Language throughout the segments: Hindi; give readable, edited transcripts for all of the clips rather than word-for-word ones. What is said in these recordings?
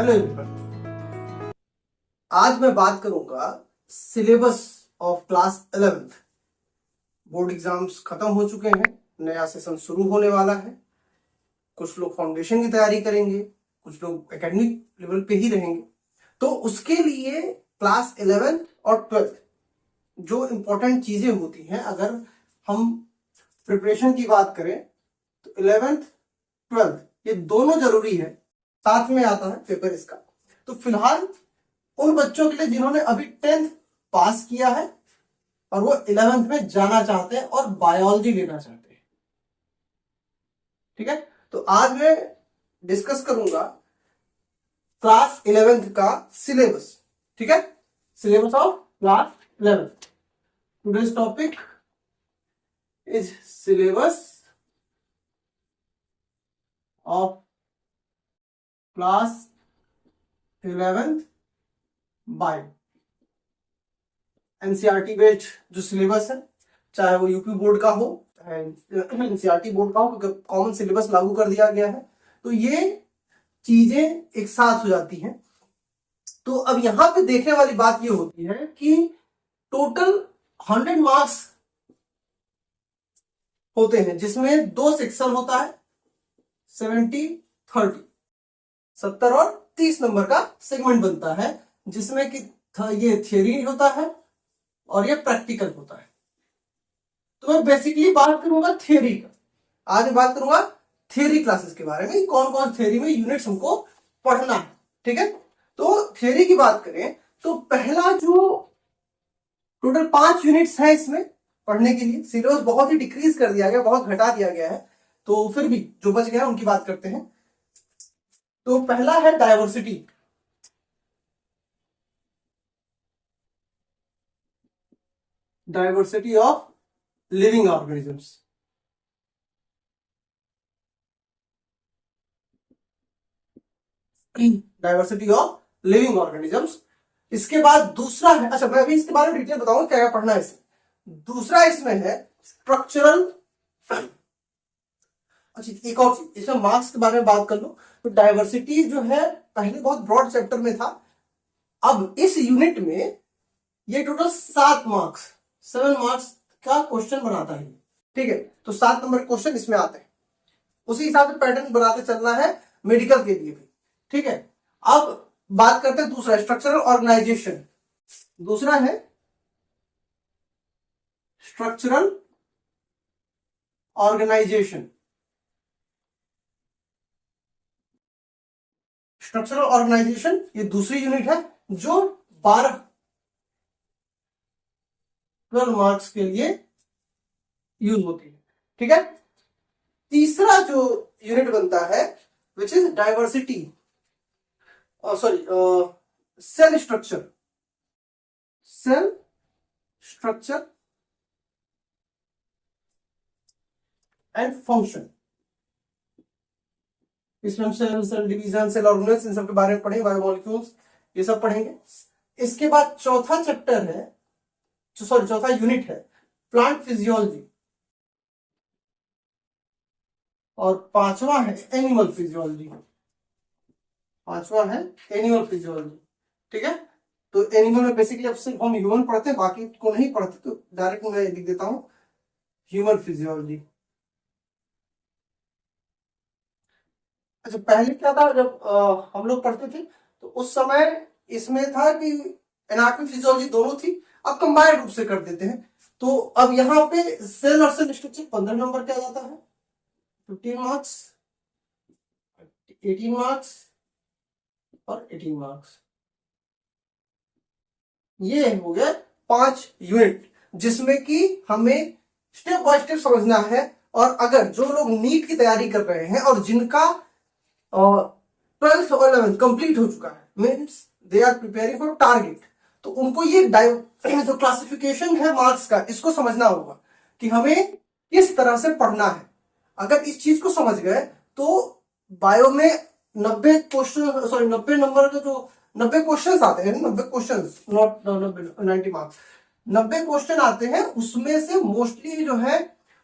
हेलो एवरीवन, आज मैं बात करूंगा syllabus of class 11th। Board exams खत्म हो चुके हैं, नया सेशन शुरू होने वाला है। कुछ लोग फाउंडेशन की तैयारी करेंगे, कुछ लोग एकेडमिक लेवल पे ही रहेंगे। तो उसके लिए क्लास 11th और 12th जो इंपॉर्टेंट चीजें होती हैं, अगर हम प्रिपरेशन की बात करें तो 11th 12th ये दोनों जरूरी है। साथ में आता है पेपर इसका। तो फिलहाल उन बच्चों के लिए जिन्होंने अभी 10th पास किया है और वो 11th में जाना चाहते हैं और बायोलॉजी लेना चाहते हैं, ठीक है। तो आज मैं डिस्कस करूंगा क्लास 11th का सिलेबस, ठीक है। Syllabus of class 11th। Today's topic is syllabus of class 11th bye NCERT based जो सिलेबस है, चाहे वो यूपी बोर्ड का हो एनसीईआरटी बोर्ड का हो, क्योंकि कॉमन सिलेबस लागू कर दिया गया है तो ये चीजें एक साथ हो जाती हैं। तो अब यहां पे देखने वाली बात ये होती है कि टोटल 100 मार्क्स होते हैं, जिसमें 2 सेक्शन होता है, 70-30 70 और 30 नंबर का सेगमेंट बनता है, जिसमें कि ये थियरी होता है और ये प्रैक्टिकल होता है। तो मैं बेसिकली बात करूंगा थियरी का। आज मैं बात करूंगा थियरी क्लासेस के बारे में, कौन कौन थियरी में यूनिट्स हमको पढ़ना है, ठीक है। तो थियरी की बात करें तो पहला जो टोटल 5 यूनिट्स है इसमें पढ़ने के लिए, सिलेबस बहुत ही डिक्रीज कर दिया गया, बहुत घटा दिया गया है, तो फिर भी जो बच गया उनकी बात करते हैं। तो पहला है diversity. Diversity of living organisms. Diversity of living organisms. इसके बाद दूसरा है, अच्छा मैं अभी इसके बारे में डिटेल बताऊंगा क्या क्या पढ़ना है इसमें। दूसरा इसमें है स्ट्रक्चरल। अच्छा एक और चीज, इसमें मार्क्स के बारे में बात कर लो तो डायवर्सिटी जो है पहले बहुत ब्रॉड चैप्टर में था, अब इस यूनिट में ये टोटल 7 मार्क्स 7 मार्क्स का क्वेश्चन बनाता है, ठीक है। तो 7 नंबर क्वेश्चन इसमें आते हैं, उसी हिसाब से पैटर्न बनाते चलना है मेडिकल के लिए भी, ठीक है। अब बात करते हैं दूसरा स्ट्रक्चरल ऑर्गेनाइजेशन। दूसरा है स्ट्रक्चरल ऑर्गेनाइजेशन। स्ट्रक्चरल ऑर्गेनाइजेशन ये दूसरी यूनिट है जो 12 मार्क्स के लिए यूज होती है, ठीक है। तीसरा जो यूनिट बनता है which is diversity, sorry cell structure. Cell structure and function. इसमें हम सेल डिवीजन, सेल ऑर्गेनेल्स, इन सब के बारे में पढ़ेंगे, बायोमोलिक्यूल्स ये सब पढ़ेंगे। इसके बाद चौथा चैप्टर है, सॉरी चौथा यूनिट है प्लांट फिजियोलॉजी, और पांचवा है एनिमल फिजियोलॉजी। पांचवा है एनिमल फिजियोलॉजी, ठीक है। तो एनिमल में बेसिकली अब सिर्फ हम ह्यूमन पढ़ते हैं, बाकी को नहीं पढ़ते, तो डायरेक्ट मैं लिख देता हूं ह्यूमन फिजियोलॉजी। अच्छा पहले क्या था, जब हम लोग पढ़ते थे तो उस समय इसमें था कि एनाटॉमी फिजियोलॉजी दोनों थी, अब कंबाइंड रूप से कर देते हैं। तो अब यहाँ पे सेल और सेल स्ट्रक्चर 15 नंबर का जाता है, 15 मार्क्स, 18 मार्क्स और 18 मार्क्स। ये हो गया 5 यूनिट, जिसमें कि हमें स्टेप बाय स्टेप समझना है। और अगर जो लोग नीट की तैयारी कर रहे हैं और जिनका 12th और 11th कंप्लीट हो चुका है, means they are preparing for target, तो उनको ये जो क्लासिफिकेशन है मार्क्स का, इसको समझना होगा कि हमें किस तरह से पढ़ना है। अगर इस चीज को समझ गए तो बायो में 90 क्वेश्चन, सॉरी 90 नंबर का जो 90 क्वेश्चन आते हैं, 90 क्वेश्चन, नॉट 90 मार्क्स, 90 क्वेश्चन आते हैं, उसमें से मोस्टली जो है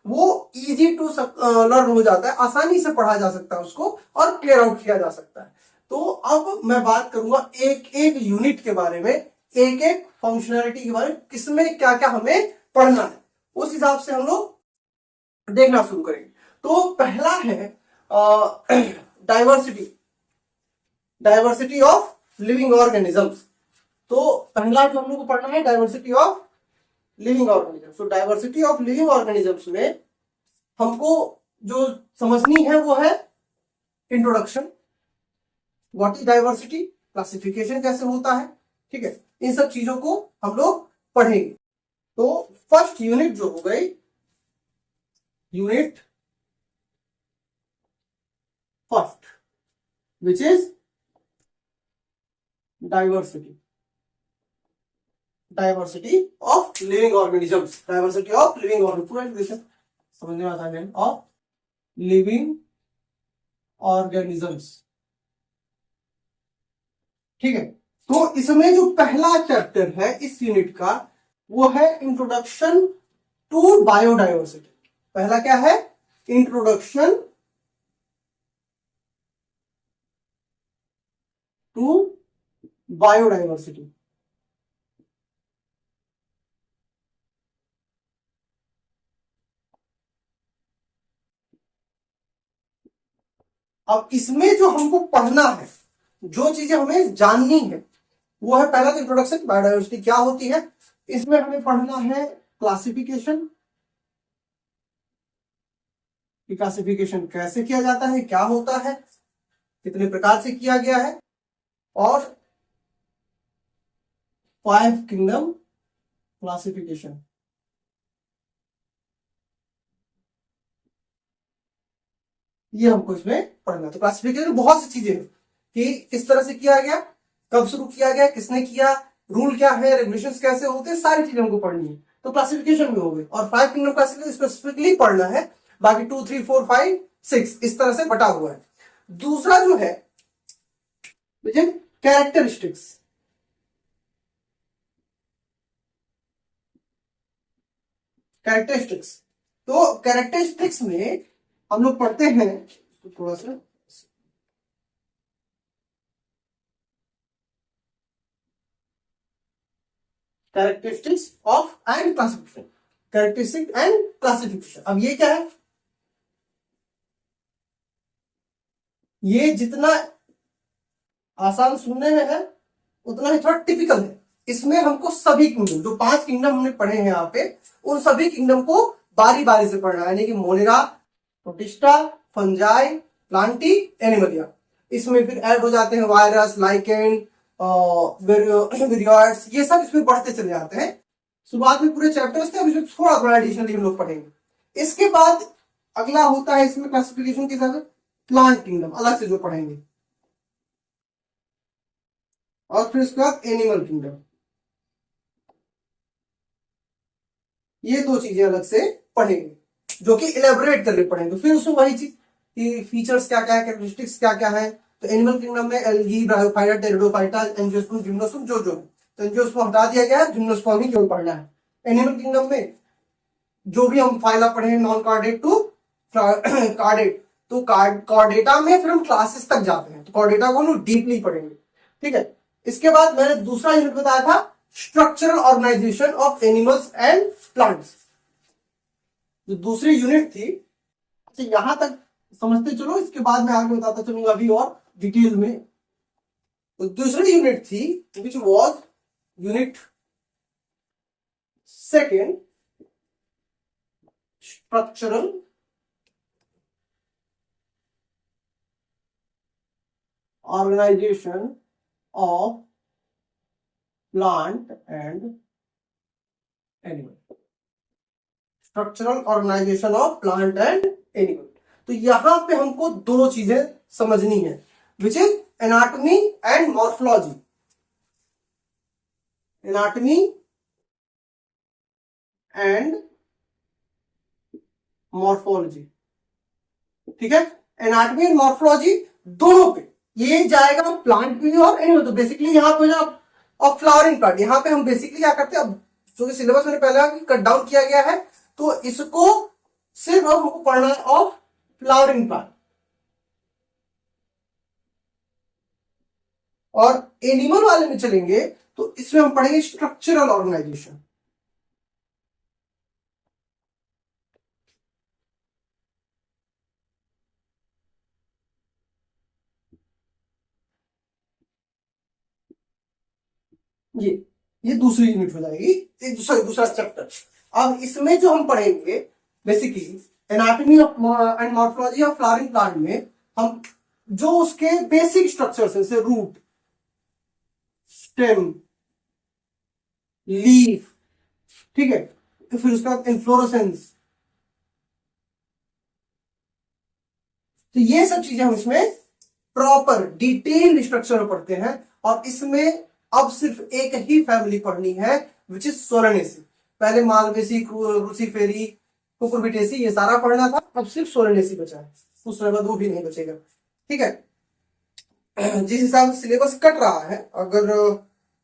वो इजी टू लर्न हो जाता है, आसानी से पढ़ा जा सकता है उसको और क्लियर आउट किया जा सकता है। तो अब मैं बात करूंगा एक एक यूनिट के बारे में, एक एक फंक्शनैलिटी के बारे में, किसमें क्या क्या हमें पढ़ना है, उस हिसाब से हम लोग देखना शुरू करेंगे। तो पहला है diversity, diversity of living organisms. तो पहला जो हम लोग को पढ़ना है डाइवर्सिटी ऑफ लिविंग ऑर्गेनिजम्स। तो डाइवर्सिटी ऑफ लिविंग ऑर्गेनिजम्स में हमको जो समझनी है वो है introduction, what is diversity, classification कैसे होता है, ठीक है, इन सब चीजों को हम लोग पढ़ेंगे। तो फर्स्ट यूनिट जो हो गई unit first, which is diversity, diversity of living organisms, diversity of living organism, पूरा इंग्लिश समझने में आता है, ऑफ लिविंग ऑर्गेनिजम्स, ठीक है। तो इसमें जो पहला चैप्टर है इस यूनिट का वो है इंट्रोडक्शन टू बायोडाइवर्सिटी। पहला क्या है? Introduction to biodiversity. अब इसमें जो हमको पढ़ना है, जो चीजें हमें जाननी है, वो है पहला तो इंट्रोडक्शन, बायोडाइवर्सिटी क्या होती है। इसमें हमें पढ़ना है क्लासिफिकेशन, क्लासिफिकेशन कैसे किया जाता है, क्या होता है, कितने प्रकार से किया गया है, और 5 किंगडम क्लासिफिकेशन। ये हमको इसमें पढ़ना। तो क्लासिफिकेशन बहुत सी चीजें हैं कि किस तरह से किया गया, कब शुरू किया गया, किसने किया, रूल क्या है, रेगुलेशंस कैसे होते हैं, सारी चीजें हमको पढ़नी है। तो क्लासिफिकेशन में हो गई, और 5 किंगडम क्लासिफिकेशन स्पेसिफिकली पढ़ना है, बाकी 2 3 4 5 6 इस तरह से बटा हुआ है। दूसरा जो है कैरेक्टरिस्टिक्स, कैरेक्टरिस्टिक्स। तो कैरेक्टरिस्टिक्स में हम लोग पढ़ते हैं, तो थोड़ा सा characteristics of and classification, characteristic and classification. अब ये क्या है, ये जितना आसान सुनने में है उतना ही थोड़ा टिपिकल है। इसमें हमको सभी किंगडम, जो 5 किंगडम हमने पढ़े हैं यहाँ पे, उन सभी किंगडम को बारी बारी से पढ़ना है, यानी कि Monera, protista, fungi, Plantae, Animalia. इसमें फिर ऐड हो जाते हैं वायरस, लाइकेन, विरियोइड्स, ये सब इसमें बढ़ते चले जाते हैं। शुरुआत में पूरे चैप्टर्स थे, अब इसमें थोड़ा थोड़ा एडिशनली हम लोग पढ़ेंगे। इसके बाद अगला होता है इसमें क्लासिफिकेशन के साथ प्लांट किंगडम, अलग से जो पढ़ेंगे, और फिर उसके बाद एनिमल किंगडम। ये दो चीजें अलग से पढ़ेंगे, जो कि इलेबोरेट करके पढ़ेंगे। फिर उसमें वही चीज कि फीचर्स क्या क्या है, कैरेक्टरिस्टिक्स क्या क्या है। तो एनिमल किंगडम में algae, bryophyta, pteridophyta, angiosperm, gymnosperm, जो जो है, तो एंजियोस्पर्म हटा दिया गया है, जिम्नोस्पर्म ही केवल पढ़ना है। एनिमल किंगडम में जो भी हम फाइला पढ़े हैं, नॉन कार्डेट टू कार्डेट, तो कॉर्डेटा में फिर हम क्लासेस तक जाते हैं, तो कॉर्डेटा को हम लोग डीपली पढ़ेंगे, ठीक है। इसके बाद मैंने दूसरा यूनिट बताया था structural organisation of animals and plants, जो दूसरी यूनिट थी। तो यहां तक समझते चलो, इसके बाद मैं आगे बताता चलूंगा अभी और डिटेल में। तो दूसरी यूनिट थी which was unit second, structural organisation of plant and animal, structural organisation of plant and animal. तो यहां पे हमको दो चीजें समझनी है, which is anatomy and morphology, anatomy and morphology, ठीक है। एनाटॉमी एंड मॉर्फोलॉजी दोनों पे ये जाएगा, प्लांट भी और एनिमल। तो बेसिकली यहाँ पे और फ्लावरिंग प्लांट, यहाँ पे हम बेसिकली क्या करते हैं, अब जो सिलेबस मैंने पहले कट डाउन किया गया है, तो इसको सिर्फ हमको पढ़ना है ऑफ फ्लावरिंग प्लांट, और एनिमल वाले में चलेंगे तो इसमें हम पढ़ेंगे स्ट्रक्चरल ऑर्गेनाइजेशन। ये ये दूसरी यूनिट हो जाएगी, सॉरी दूसरा चैप्टर। अब इसमें जो हम पढ़ेंगे basically anatomy of and morphology of flowering plant में हम जो उसके बेसिक स्ट्रक्चर्स है, जैसे रूट, स्टेम, लीफ, ठीक है, तो फिर उसके बाद इन्फ्लोरेसेंस, तो ये सब चीजें हम इसमें प्रॉपर डिटेल स्ट्रक्चर में पढ़ते हैं। और इसमें अब सिर्फ एक ही फैमिली पढ़नी है विच इज सोलेनेसी। पहले मालवेसी, क्रूसीफेरी, कुकुरबिटेसी ये सारा पढ़ना था, अब सिर्फ सोलेनेसी बचा है, उस समय बाद वो भी नहीं बचेगा। ठीक है, जिस हिसाब से सिलेबस कट रहा है, अगर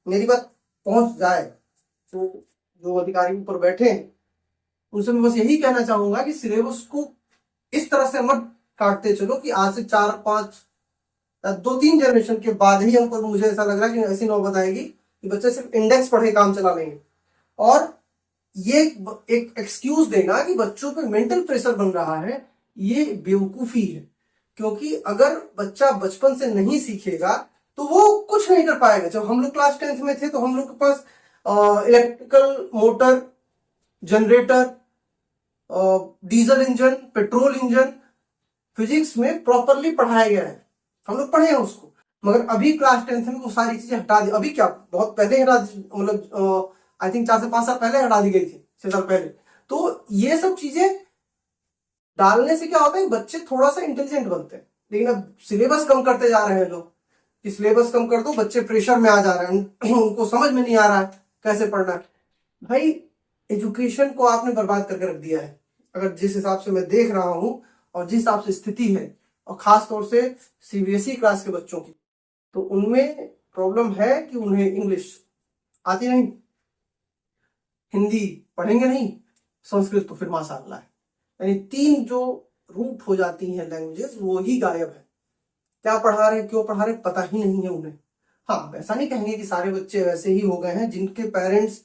मेरी बात पहुंच जाए तो जो अधिकारी ऊपर बैठे हैं उनसे मैं बस यही कहना चाहूंगा कि सिलेबस को इस तरह से मत काटते चलो कि आज से 4-5 2-3 जनरेशन के बाद ही हमको, मुझे ऐसा लग रहा है कि ऐसी नौबत आएगी कि बच्चे सिर्फ इंडेक्स पढ़े काम चला लेंगे। और ये एक एक्सक्यूज देना कि बच्चों पे मेंटल प्रेशर बन रहा है, ये बेवकूफी है। क्योंकि अगर बच्चा बचपन से नहीं सीखेगा तो वो कुछ नहीं कर पाएगा। जब हम लोग क्लास 10th में थे तो हम लोग के पास electrical motor, generator, diesel engine, petrol engine physics में प्रॉपरली पढ़ाया गया है, हम लोग पढ़े हैं उसको। मगर अभी क्लास 10th में वो सारी चीजें हटा दी। अभी क्या, बहुत पहले हटा दी, मतलब आई थिंक 4 से 5 साल पहले हटा दी गई थी, 6 साल पहले। तो ये सब चीजें डालने से क्या होता है, बच्चे थोड़ा सा इंटेलिजेंट बनते हैं। लेकिन अब सिलेबस कम करते जा रहे हैं लोग कि सिलेबस कम कर दो, बच्चे प्रेशर में आ जा रहे हैं, उनको समझ में नहीं आ रहा है कैसे पढ़ना है। भाई एजुकेशन को आपने बर्बाद करके रख दिया है, अगर जिस हिसाब से मैं देख रहा हूं और जिस हिसाब से स्थिति है, और खास तौर से सीबीएसई क्लास के बच्चों की, तो उनमें प्रॉब्लम है कि उन्हें इंग्लिश आती नहीं, हिंदी पढ़ेंगे नहीं, संस्कृत तो फिर माशाअल्लाह है। यानी 3 जो रूट हो जाती हैं लैंग्वेजेस, वो ही गायब है। क्या पढ़ा रहे, क्यों पढ़ा रहे, पता ही नहीं है उन्हें। हाँ, ऐसा नहीं कहेंगे कि सारे बच्चे वैसे ही हो गए हैं, जिनके पेरेंट्स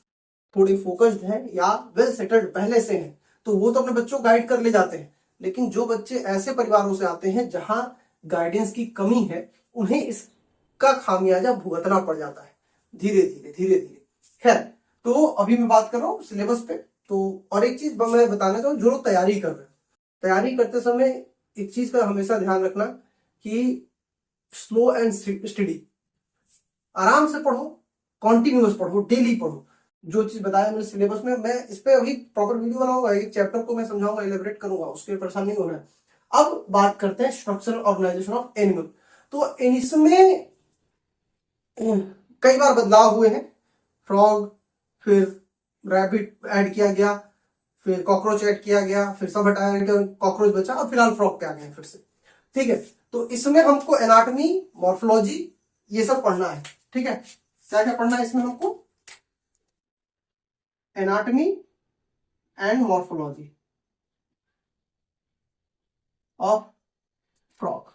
थोड़े फोकस्ड हैं या वेल सेटल्ड पहले से हैं, तो वो तो अपने बच्चों को गाइड कर ले जाते हैं। लेकिन जो बच्चे ऐसे परिवारों से आते हैं जहां गाइडेंस की कमी है, उन्हें इसका खामियाजा भुगतना पड़ जाता है धीरे धीरे धीरे धीरे। खैर, तो अभी मैं बात कर रहा हूँ सिलेबस पे। तो और एक चीज मैं बताना चाहूँ, जो लोग तैयारी कर रहे हैं, तैयारी करते समय एक चीज का हमेशा ध्यान रखना कि स्लो एंड स्टडी, आराम से पढ़ो, कॉन्टिन्यूअस पढ़ो, डेली पढ़ो। जो चीज बताया मैंने सिलेबस में, मैं इस पे अभी प्रॉपर वीडियो बनाऊंगा, एक चैप्टर को मैं समझाऊंगा, एलिब्रेट करूंगा, उसके परेशान नहीं होना है। अब बात करते हैं स्ट्रक्चरल ऑर्गेनाइजेशन ऑफ एनिमल। तो इसमें कई बार बदलाव हुए हैं। फ्रॉग, फिर रैबिट ऐड किया गया, फिर कॉकरोच ऐड किया गया, फिर सब हटाया गया, कॉकरोच बचा, और फिलहाल फ्रॉग पे आ गए फिर से। ठीक है, तो इसमें हमको एनाटॉमी, मॉर्फोलॉजी ये सब पढ़ना है। ठीक है, क्या क्या पढ़ना है इसमें हमको, anatomy and morphology of frog,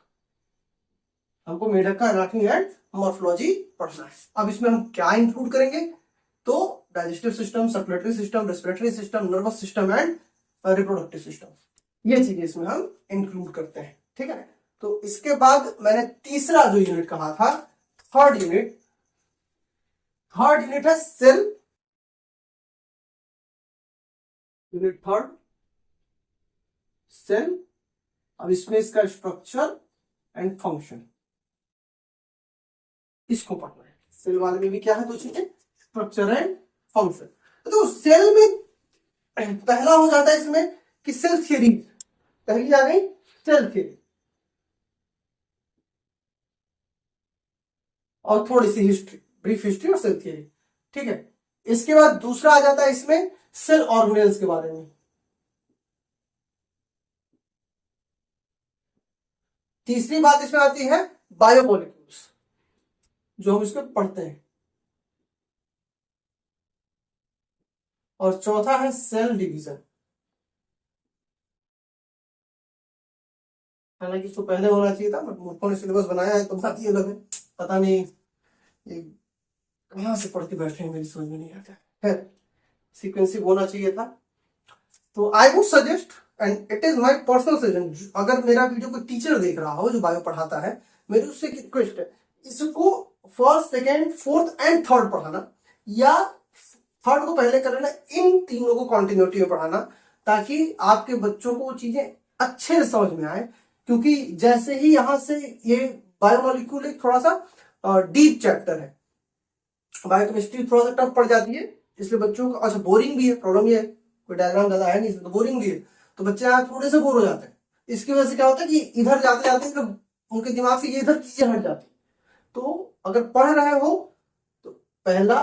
हमको मेढक का एनाटॉमी एंड मॉर्फोलॉजी पढ़ना है। अब इसमें हम क्या इंक्लूड करेंगे, तो digestive system, circulatory system, respiratory system, nervous system and reproductive system, ये चीजें इसमें हम इंक्लूड करते हैं। ठीक है, तो इसके बाद मैंने तीसरा जो यूनिट कहा था, थर्ड यूनिट है सेल यूनिट, थर्ड सेल। अब इसमें इसका स्ट्रक्चर एंड फंक्शन, इसको पढ़ना है। सेल वाले में भी क्या है, दो चीजें, स्ट्रक्चर एंड फंक्शन। तो सेल में पहला हो जाता है इसमें कि सेल थ्योरी, पहली आ गई सेल थ्योरी, और थोड़ी सी हिस्ट्री, ब्रीफ हिस्ट्री और सेल थ्योरी। ठीक है, इसके बाद दूसरा आ जाता है इसमें सेल ऑर्गेनेल्स के बारे में। तीसरी बात इसमें आती है बायोमोलिक्यूल्स, जो हम इसमें पढ़ते हैं। और चौथा है सेल डिवीजन, हालांकि इसको पहले होना चाहिए था, बट मूर्खों ने सिलेबस बनाया है तो बात ही अलग है। पता नहीं ये कहाँ से पढ़ के बैठे हैं, मेरी समझ में नहीं आता है, सीक्वेंसिव होना चाहिए था। तो I would suggest and it is my personal suggestion, अगर मेरा वीडियो कोई टीचर देख रहा हो जो बायो पढ़ाता है, मेरी उससे रिक्वेस्ट है, इसको first second fourth and third पढ़ाना, या थर्ड को पहले कर लेना, इन तीनों को कॉन्टिन्यूटी में पढ़ाना, ताकि आपके बच्चों को चीजें अच्छे से समझ में आए। क्योंकि जैसे ही यहां से ये बायोमोलिक्यूल एक थोड़ा सा डीप चैप्टर है, बायोकेमिस्ट्री थोड़ा सा टफ पड़ जाती है, इसलिए बच्चों को अच्छा बोरिंग भी है, प्रॉब्लम ये है कोई डायग्राम ज्यादा है नहीं इसमें, तो बोरिंग भी है, तो बच्चे यहाँ थोड़े से बोर हो जाते हैं। इसकी वजह से क्या होता है कि इधर जाते जाते उनके दिमाग से ये इधर चीजें हट जाती। तो अगर पढ़ रहे हो तो पहला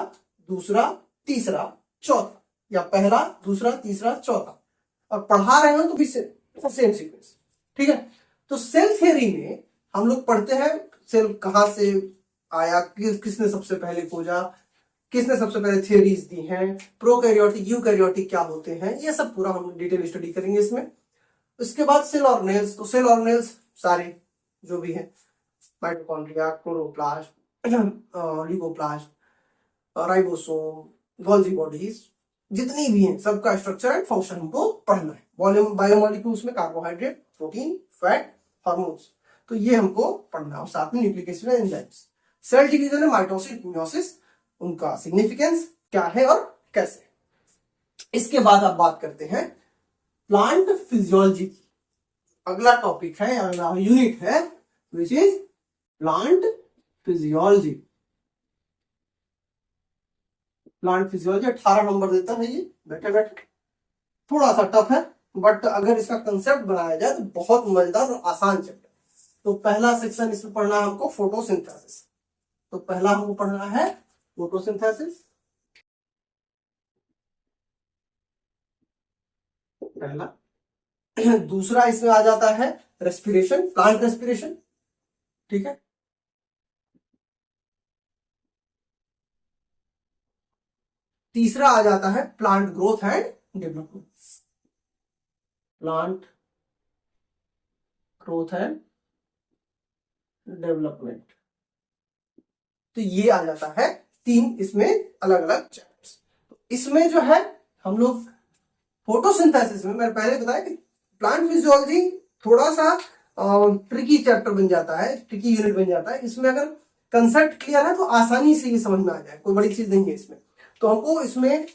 दूसरा तीसरा चौथा, या पहला दूसरा तीसरा चौथा, और पढ़ा रहे हो तो भी सेम सीक्वेंस, ठीक है। तो सेल थियरी में हम लोग पढ़ते हैं सेल कहां से आया, किसने सबसे पहले खोजा, किसने सबसे पहले थियरीज दी हैं, प्रोकैरियोटिक यूकैरियोटिक क्या होते हैं, ये सब पूरा हम डिटेल स्टडी करेंगे इसमें। उसके बाद सेल ऑर्गेनेल्स, तो सेल ऑर्गेनेल्स सारे जो भी है, mitochondria, chloroplast, leucoplast, ribosome, Golgi bodies, जितनी भी हैं सबका स्ट्रक्चर एंड फंक्शन हमको पढ़ना है। वॉल्यूम बायोमोलिक्यूल्स में कार्बोहाइड्रेट, प्रोटीन, फैट, हार्मोन्स, तो ये हमको पढ़ना है, और साथ में nucleic acid enzymes. Cell division है माइटोसिस, मियोसिस, उनका सिग्निफिकेंस क्या है और कैसे। इसके बाद आप बात करते हैं प्लांट फिजियोलॉजी की। अगला टॉपिक है, अगला यूनिट है which is plant physiology. Plant physiology 18 number देता है ये, बैठे बैठे थोड़ा सा टफ है, बट अगर इसका कंसेप्ट बनाया जाए तो बहुत मजेदार और आसान चैप्टर। तो पहला सेक्शन इसमें पढ़ना है हमको फोटोसिंथेसिस। तो पहला हमको पढ़ना है फोटोसिंथेसिस, पहला। दूसरा इसमें आ जाता है रेस्पिरेशन, प्लांट रेस्पिरेशन, ठीक है। तीसरा आ जाता है plant growth and development, plant growth and development. तो ये आ जाता है तीन इसमें अलग अलग चैप्टर्स। तो इसमें जो है हम लोग फोटोसिंथेसिस में, मैंने पहले बताया कि प्लांट फिजियोलॉजी थोड़ा सा ट्रिकी चैप्टर बन जाता है, ट्रिकी यूनिट बन जाता है। इसमें अगर कंसेप्ट क्लियर है तो आसानी से ये समझ में आ जाए, कोई बड़ी चीज नहीं है इसमें। तो हमको इसमें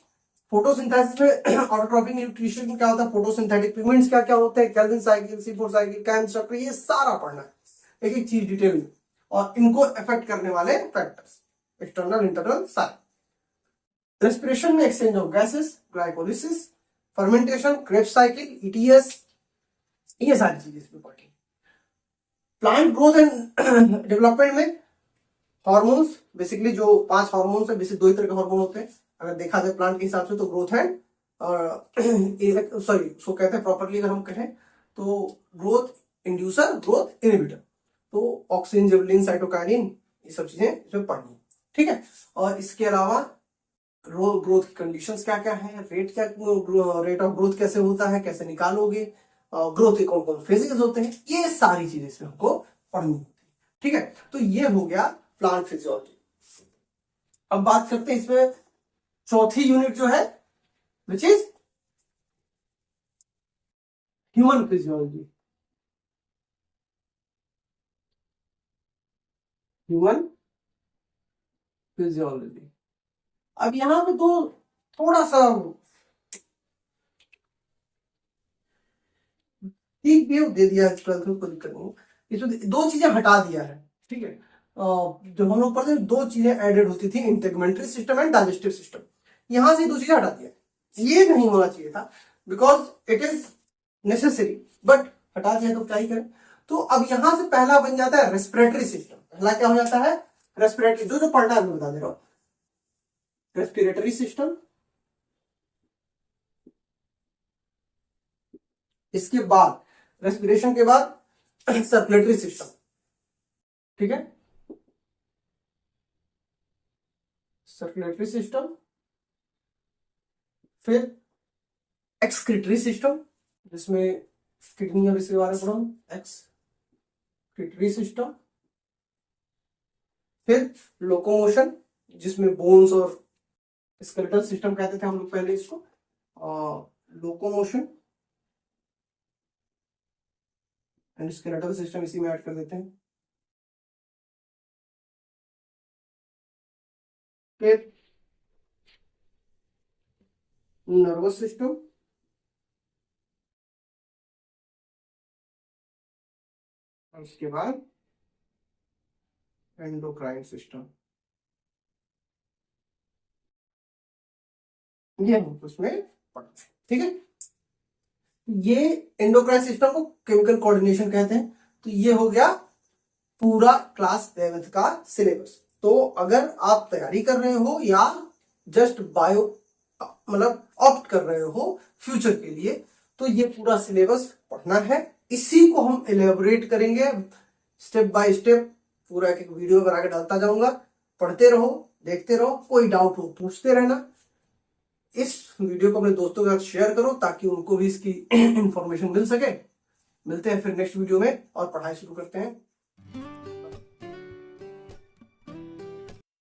फोटोसिंथेसिस में ऑटोट्रॉपिक न्यूट्रिशन में क्या होता है, फोटोसिंथेटिक पिगमेंट्स क्या क्या होते हैं, Calvin cycle, C4 cycle, cam चक्र, ये सारा पढ़ना है, एक एक चीज डिटेल में, और इनको इफेक्ट करने वाले फैक्टर्स, एक्सटर्नल इंटरनल सारे। रेस्पिरेशन में exchange of gases, glycolysis, fermentation, Krebs cycle, ETS, ये सारी चीजें इसमें पढ़ी। प्लांट ग्रोथ एंड डेवलपमेंट में हार्मोन्स, बेसिकली जो 5 हार्मोन्स है, बेसिक 2 ही तरह के हार्मोन होते हैं अगर देखा जाए प्लांट के हिसाब से, तो ग्रोथ एंड सॉरी उसको कहते हैं प्रॉपरली अगर हम कहें तो ग्रोथ इंड्यूसर, ग्रोथ इनहिबिटर। तो ऑक्सिन, जिबलिन, साइटोकाइनिन, ये सब चीजें इसमें पढ़नी, ठीक है। और इसके अलावा ग्रोथ की कंडीशंस क्या क्या है, रेट ऑफ ग्रोथ कैसे होता है, कैसे निकालोगे, ग्रोथ के कौन कौन फेजेस होते हैं, ये सारी चीजें इसमें हमको पढ़नी होती है, ठीक है। तो ये हो गया प्लांट फिजियोलॉजी। अब बात करते हैं इसमें चौथी यूनिट जो है which is human physiology, human physiology. अब यहां पे तो थोड़ा सा ठीक भी दे दिया है, 12th में कोई दिक्कत नहीं, इसमें 2 चीजें हटा दिया है, ठीक है। जब हम लोग पढ़ते हैं 2 चीजें एडेड होती थी, इंटेगमेंटरी सिस्टम एंड डाइजेस्टिव सिस्टम, यहां से 2 चीजें हटा दिया, ये नहीं होना चाहिए था because it is necessary, but हटा दिया तो क्या ही करें। तो अब यहां से पहला बन जाता है रेस्पिरेटरी सिस्टम। पहला क्या हो जाता है, रेस्पिरेटरी, जो जो पढ़ना है मैं बता दे रहा हूं, रेस्पिरेटरी सिस्टम। इसके बाद रेस्पिरेशन के बाद सर्कुलेटरी सिस्टम, ठीक है, सर्कुलेटरी सिस्टम, फिर एक्सक्रीटरी सिस्टम, जिसमें किडनी और इसके बारे में पढ़ो, एक्सक्रीटरी सिस्टम, फिर लोकोमोशन, जिसमें बोन्स और स्केलेटल सिस्टम कहते थे हम लोग पहले इसको, लोकोमोशन एंड स्केलेटल सिस्टम इसी में ऐड कर देते हैं। फिर नर्वस सिस्टम, और उसके बाद एंडोक्राइन सिस्टम। ये हम उसमें पढ़ते हैं, ठीक है। ये एंडोक्राइन सिस्टम को केमिकल कोऑर्डिनेशन कहते हैं। तो ये हो गया पूरा क्लास 11th का सिलेबस। तो अगर आप तैयारी कर रहे हो या जस्ट बायो मतलब ऑप्ट कर रहे हो फ्यूचर के लिए, तो ये पूरा सिलेबस पढ़ना है। इसी को हम एलेबोरेट करेंगे स्टेप बाय स्टेप, पूरा एक वीडियो बना के डालता जाऊंगा। पढ़ते रहो, देखते रहो, कोई डाउट हो पूछते रहना। इस वीडियो को अपने दोस्तों के साथ शेयर करो ताकि उनको भी इसकी इंफॉर्मेशन मिल सके। मिलते हैं फिर नेक्स्ट वीडियो में और पढ़ाई शुरू करते हैं।